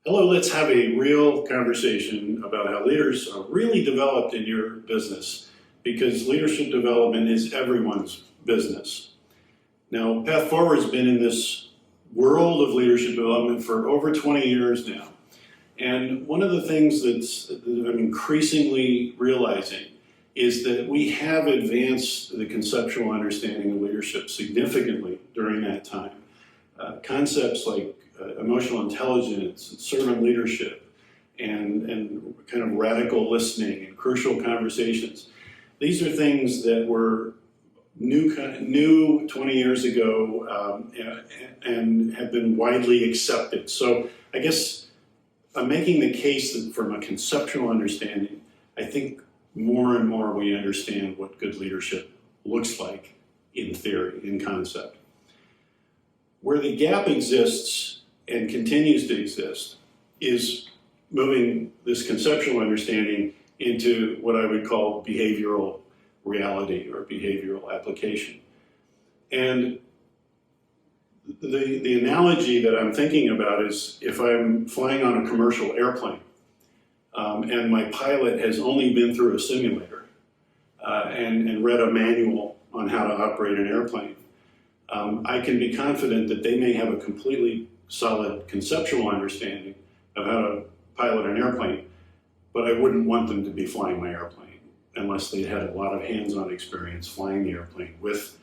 Hello, let's have a real conversation about how leaders are really developed in your business, because leadership development is everyone's business. Now, Path Forward has been in this world of leadership development for over 20 years now. And one of the things that I'm increasingly realizing is that we have advanced the conceptual understanding of leadership significantly during that time. Concepts like emotional intelligence, and servant leadership, and kind of radical listening and crucial conversations. These are things that were new 20 years ago and have been widely accepted. So I guess I'm making the case that from a conceptual understanding, I think more and more we understand what good leadership looks like in theory, in concept. Where the gap exists and continues to exist is moving this conceptual understanding into what I would call behavioral reality or behavioral application. And the analogy that I'm thinking about is if I'm flying on a commercial airplane and my pilot has only been through a simulator and read a manual on how to operate an airplane, I can be confident that they may have a completely solid conceptual understanding of how to pilot an airplane, but I wouldn't want them to be flying my airplane unless they had a lot of hands-on experience flying the airplane with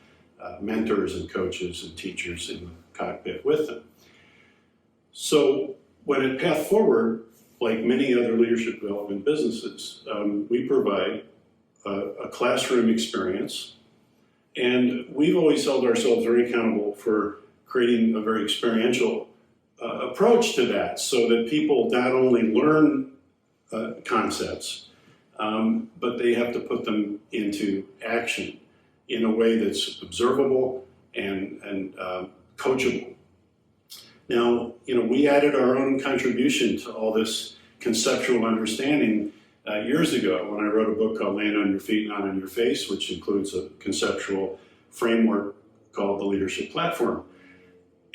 mentors and coaches and teachers in the cockpit with them. So when at Path Forward, like many other leadership development businesses, we provide a classroom experience. And we've always held ourselves very accountable for creating a very experiential approach to that, so that people not only learn concepts, but they have to put them into action in a way that's observable and coachable. Now, we added our own contribution to all this conceptual understanding years ago when I wrote a book called Land on Your Feet, Not on Your Face, which includes a conceptual framework called the Leadership Platform.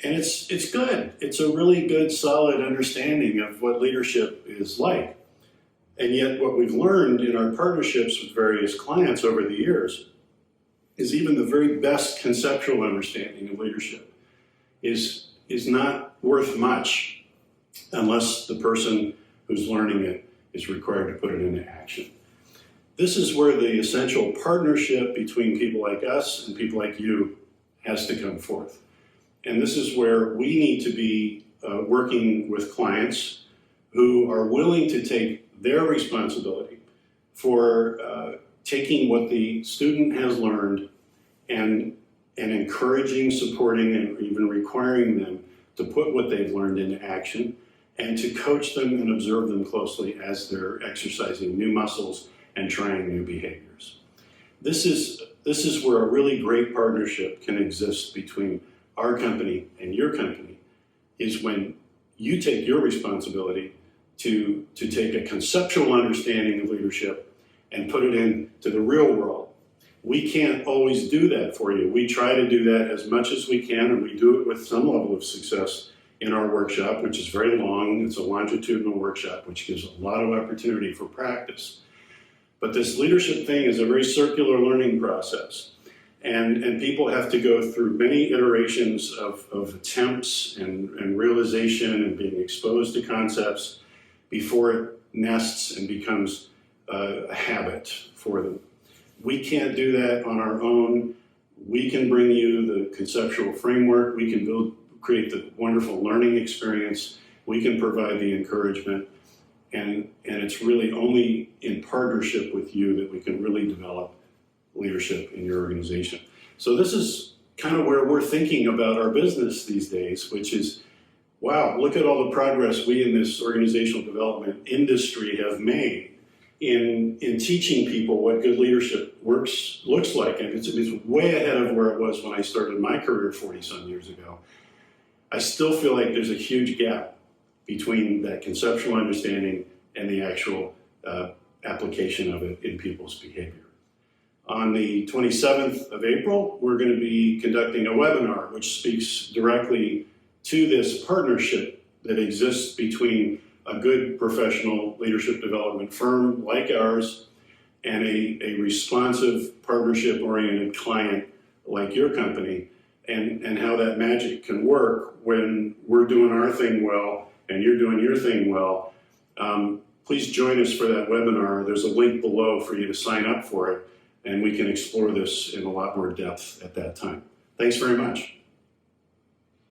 And it's good. It's a really good, solid understanding of what leadership is like. And yet what we've learned in our partnerships with various clients over the years is even the very best conceptual understanding of leadership is not worth much unless the person who's learning it is required to put it into action. This is where the essential partnership between people like us and people like you has to come forth. And this is where we need to be working with clients who are willing to take their responsibility for taking what the student has learned and encouraging, supporting, and even requiring them to put what they've learned into action, and to coach them and observe them closely as they're exercising new muscles and trying new behaviors. This is where a really great partnership can exist between our company and your company, is when you take your responsibility to take a conceptual understanding of leadership and put it into the real world. We can't always do that for you. We try to do that as much as we can, and we do it with some level of success in our workshop, which is very long. It's a longitudinal workshop, which gives a lot of opportunity for practice. But this leadership thing is a very circular learning process. And people have to go through many iterations of attempts and realization and being exposed to concepts before it nests and becomes a habit for them. We can't do that on our own. We can bring you the conceptual framework. We can create the wonderful learning experience. We can provide the encouragement. And it's really only in partnership with you that we can really develop leadership in your organization. So this is kind of where we're thinking about our business these days, which is, wow, look at all the progress we in this organizational development industry have made in teaching people what good leadership looks like. And it's way ahead of where it was when I started my career 40-some years ago. I still feel like there's a huge gap between that conceptual understanding and the actual application of it in people's behavior. On the 27th of April, we're going to be conducting a webinar which speaks directly to this partnership that exists between a good professional leadership development firm like ours and a responsive, partnership-oriented client like your company, and how that magic can work when we're doing our thing well and you're doing your thing well. Please join us for that webinar. There's a link below for you to sign up for it, and we can explore this in a lot more depth at that time. Thanks very much.